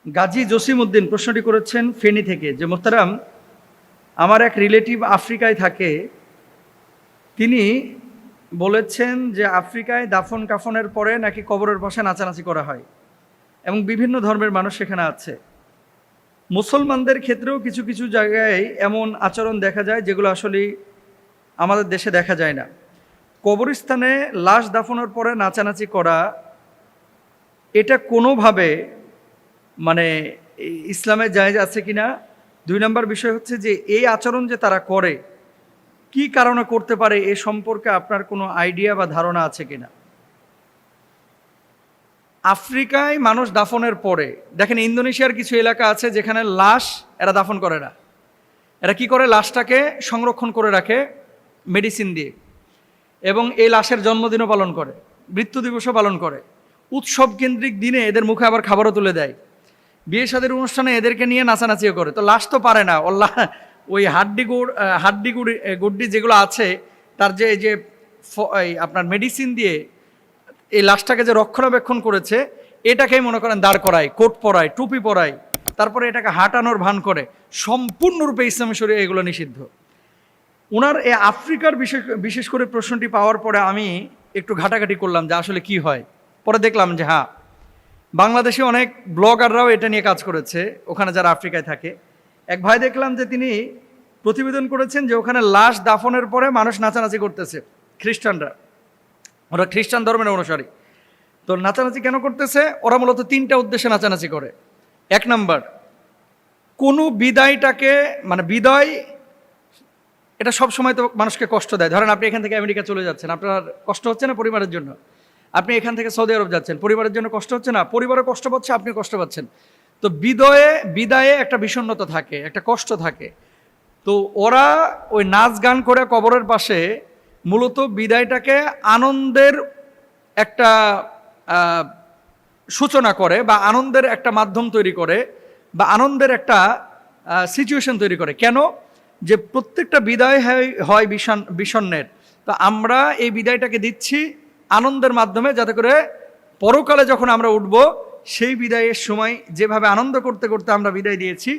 গাজী জসিমউদ্দিন প্রশ্নটি করেছেন ফেনী থেকে, যে মোহতারাম, আমার এক রিলেটিভ আফ্রিকায় থাকে। তিনি বলেছেন যে আফ্রিকায় দাফন কাফনের পরে নাকি কবরের পাশে নাচানাচি করা হয় এবং বিভিন্ন ধর্মের মানুষ সেখানে আছে। মুসলমানদের ক্ষেত্রেও কিছু কিছু জায়গায় এমন আচরণ দেখা যায় যেগুলো আসলে আমাদের দেশে দেখা যায় না। কবরস্থানে লাশ দাফনের পরে নাচানাচি করা, এটা কোনোভাবে মানে ইসলামে জায়েজ আছে কিনা। 2 নম্বর বিষয় হচ্ছে যে এই আচরণ যে তারা করে কি কারণে করতে পারে, এ সম্পর্কে আপনার কোনো আইডিয়া বা ধারণা আছে কিনা। আফ্রিকায় মানুষ দাফনের পরে দেখেন, ইন্দোনেশিয়ার কিছু এলাকা আছে যেখানে লাশ এরা দাফন করে না। এরা কি করে, লাশটাকে সংরক্ষণ করে রাখে মেডিসিন দিয়ে, এবং এই লাশের জন্মদিনও পালন করে, মৃত্যু দিবসও পালন করে। উৎসব কেন্দ্রিক দিনে এদের মুখে আবার খাবারও তুলে দেয়। বিয়ে শাদীর অনুষ্ঠানে এদেরকে নিয়ে নাচানাচিও করে। তো লাশ তো পারে না, ওই গুড্ডি যেগুলো আছে, তার যে যে আপনার মেডিসিন দিয়ে এই লাশটাকে যে রক্ষণাবেক্ষণ করেছে, এটাকেই মনে করেন দাঁড় করায়, কোট পরায়, টুপি পরায়, তারপরে এটাকে হাঁটানোর ভান করে। সম্পূর্ণরূপে ইসলামী শরীয়তে এগুলো নিষিদ্ধ। ওনার এই আফ্রিকার বিশেষ করে প্রশ্নটি পাওয়ার পরে আমি একটু ঘাটাঘাটি করলাম যে আসলে কি হয়। পরে দেখলাম যে হ্যাঁ, বাংলাদেশে অনেক ব্লগাররাও এটা নিয়ে কাজ করেছে ওখানে যারা আফ্রিকায় থাকে। এক ভাই দেখলাম যে তিনি প্রতিবেদন করেছেন যে ওখানে লাশ দাফনের পরে মানুষ নাচানাচি করতেছে, খ্রিস্টানরা, ওরা খ্রিস্টান ধর্মের অনুসারী। তো নাচানাচি কেন করতেছে? ওরা মূলত 3টা উদ্দেশ্যে নাচানাচি করে। 1 নাম্বার, কোনো বিদায়টাকে মানে বিদায়, এটা সব সময় তো মানুষকে কষ্ট দেয়। ধরেন আপনি এখান থেকে আমেরিকা চলে যাচ্ছেন, আপনার কষ্ট হচ্ছে না পরিবারের জন্য? আপনি এখান থেকে সৌদি আরব যাচ্ছেন, পরিবারের জন্য কষ্ট হচ্ছে না? পরিবারে কষ্ট পাচ্ছে, আপনি কষ্ট পাচ্ছেন। তো বিদায়ে একটা বিষণ্ণতা থাকে, একটা কষ্ট থাকে। তো ওরা ওই নাচ গান করে কবরের পাশে মূলত বিদায়টাকে আনন্দের একটা সূচনা করে, বা আনন্দের একটা মাধ্যম তৈরি করে, বা আনন্দের একটা সিচুয়েশন তৈরি করে। কেন? যে প্রত্যেকটা বিদায় হয় বিষণ্ণের। তো আমরা এই বিদায়টাকে দিচ্ছি আনন্দের মাধ্যমে, যাতে করে পরকালে যখন আমরা উঠব, সেই বিদায়ের সময় যেভাবে আনন্দ করতে করতে আমরা বিদায় দিয়েছি,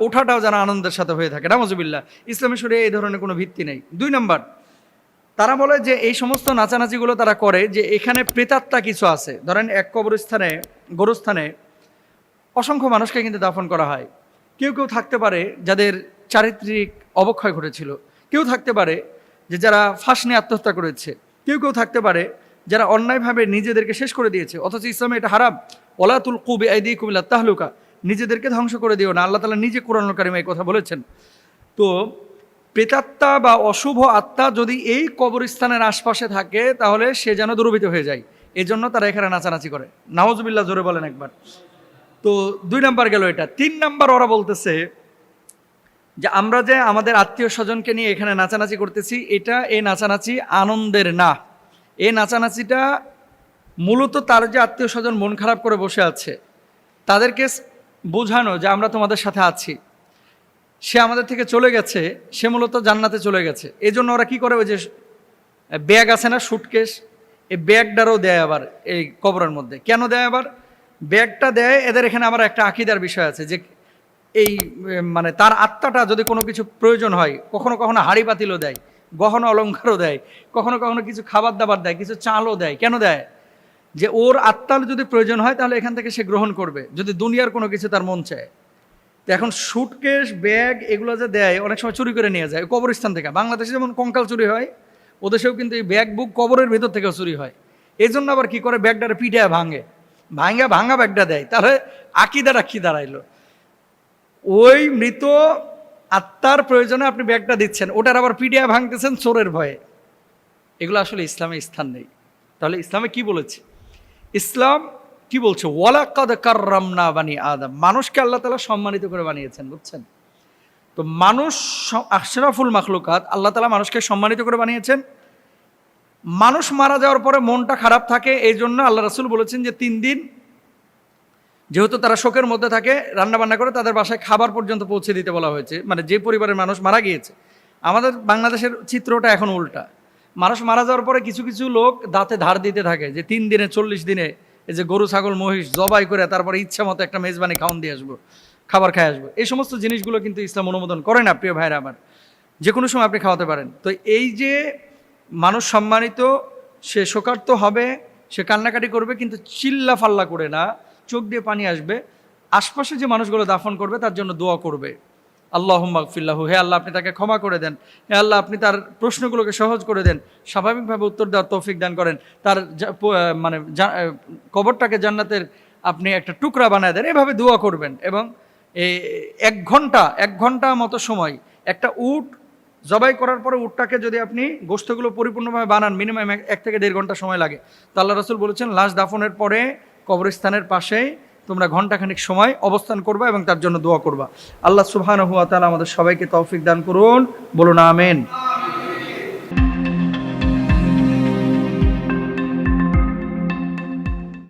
ওঠাটাও যেন আনন্দের সাথে হয়ে থাকে। নাউজুবিল্লাহ। ইসলামী শরীয়তে এই ধরনের কোনো ভিত্তি নেই। 2 নম্বর, তারা বলে যে এই সমস্ত নাচানাচিগুলো তারা করে যে এখানে প্রেতাত্মা কিছু আছে। ধরেন এক গোরস্থানে অসংখ্য মানুষকে কিন্তু দাফন করা হয়। কেউ কেউ থাকতে পারে যাদের চারিত্রিক অবক্ষয় ঘটেছিল, কেউ থাকতে পারে যে যারা ফাঁস নিয়ে আত্মহত্যা করেছে, কেউ কেউ থাকতে পারে যারা অন্যায়ভাবে নিজেদেরকে শেষ করে দিয়েছে। অথচ ইসলামে এটা হারাম। ওয়ালা তুলকু বিআইদিকুম ইলা তাহলুকা, নিজেদেরকে ধ্বংস করে দিও না। আল্লাহ তাআলা নিজে কোরআনুল কারীমে এই কথা বলেছেন। তো প্রেতাত্মা বা অশুভ আত্মা যদি এই কবরস্থানের আশপাশে থাকে, তাহলে সে যেন দুর্বৃত্ত হয়ে যায়। এই জন্য তারা এখানে নাচানাচি করে। নাউজুবিল্লাহ, জোরে বলেন একবার। তো 2 নাম্বার গেল এটা। 3 নাম্বার, ওরা বলতেছে যে আমরা যে আমাদের আত্মীয় স্বজনকে নিয়ে এখানে নাচানাচি করতেছি, এই নাচানাচি আনন্দের না। এই নাচানাচিটা মূলত তার যে আত্মীয় স্বজন মন খারাপ করে বসে আছে, তাদেরকে বোঝানো যে আমরা তোমাদের সাথে আছি। সে আমাদের থেকে চলে গেছে, সে মূলত জান্নাতে চলে গেছে। এই জন্য ওরা কি করে, ওই যে ব্যাগ আছে না, সুটকেস, এই ব্যাগটারও দেয় আবার এই কবরের মধ্যে। কেন দেয় আবার ব্যাগটা দেয়? এদের এখানে আবার একটা আকীদার বিষয় আছে যে এই মানে তার আত্মাটা যদি কোনো কিছু প্রয়োজন হয়, কখনো কখনো হাড়ি পাতিলও দেয়, গহনা অলঙ্কারও দেয়, কখনো কখনো কিছু খাবার দাবার দেয়, কিছু চালও দেয়। কেন দেয়? যে ওর আত্মার যদি প্রয়োজন হয় তাহলে এখান থেকে সে গ্রহণ করবে, যদি দুনিয়ার কোনো কিছু তার মন চায়। তো এখন সুটকেস, ব্যাগ এগুলো যে দেয়, অনেক সময় চুরি করে নিয়ে যায় কবরস্থান থেকে। বাংলাদেশে যেমন কঙ্কাল চুরি হয়, ওদেশেও কিন্তু এই ব্যাগ বুক কবরের ভেতর থেকেও চুরি হয়। এই জন্য আবার কি করে, ব্যাগটারে পিঠায় ভাঙা ব্যাগটা দেয়। তাহলে আকীদাটা কি দাঁড়াইলো? ওই মৃত আত্মার প্রয়োজনে আপনি ব্যাগটা দিচ্ছেন, ওটার আবার পিডিয়া ভাঙতেছেন চোরের ভয়ে। এগুলো আসলে ইসলামে স্থান নেই। তাহলে ইসলামে কি বলেছে? ইসলাম কি বলছে? ওয়ালাকাদ কাররামনা বানি আদম, মানুষকে আল্লাহ তাআলা সম্মানিত করে বানিয়েছেন, বুঝছেন? তো মানুষ আশরাফুল মাখলুকাত, আল্লাহ তাআলা মানুষকে সম্মানিত করে বানিয়েছেন। মানুষ মারা যাওয়ার পরে মনটা খারাপ থাকে, এই জন্য আল্লাহ রাসূল বলেছেন যে 3 দিন যেহেতু তারা শোকের মধ্যে থাকে, রান্নাবান্না করে তাদের বাসায় খাবার পর্যন্ত পৌঁছে দিতে বলা হয়েছে। মানে যে পরিবারের মানুষ মারা গিয়েছে। আমাদের বাংলাদেশের চিত্রটা এখন উল্টা। মানুষ মারা যাওয়ার পরে কিছু কিছু লোক দাঁতে ধার দিতে থাকে যে 3 দিনে 40 দিনে এই যে গরু ছাগল মহিষ জবাই করে তারপরে ইচ্ছা মতো একটা মেজবানি খাওয়ান দিয়ে আসবো, খাবার খাই আসবো, এই সমস্ত জিনিসগুলো কিন্তু ইসলাম অনুমোদন করে না প্রিয় ভাইরা আমার। যে কোনো সময় আপনি খাওয়াতে পারেন। তো এই যে মানুষ সম্মানিত, সে শোকার্ত হবে, সে কান্নাকাটি করবে, কিন্তু চিল্লা ফাল্লা করে না, চোখ দিয়ে পানি আসবে। আশপাশে যে মানুষগুলো দাফন করবে তার জন্য দোয়া করবে, আল্লাহুম্মা গফিরলাহু, হে আল্লাহ আপনি তাকে ক্ষমা করে দেন, হে আল্লাহ আপনি তার প্রশ্নগুলোকে সহজ করে দেন, স্বাভাবিকভাবে উত্তর দেওয়ার তৌফিক দান করেন, তার কবরটাকে জান্নাতের আপনি একটা টুকরা বানায় দেন, এভাবে দোয়া করবেন। এবং এই 1 ঘন্টা মতো সময়, একটা উট জবাই করার পরে উটটাকে যদি আপনি গোশতগুলো পরিপূর্ণভাবে বানান, মিনিমাম 1 থেকে 1.5 ঘন্টা সময় লাগে। তো আল্লাহ রাসূল বলেছেন লাশ দাফনের পরে কবরস্থানের পাশে তোমরা ঘন্টাখানিক সময় অবস্থান করবা এবং তার জন্য দোয়া করবা। আল্লাহ সুবহানাহু ওয়া তাআলা আমাদের সবাইকে তৌফিক দান করুন, বলুন আমিন।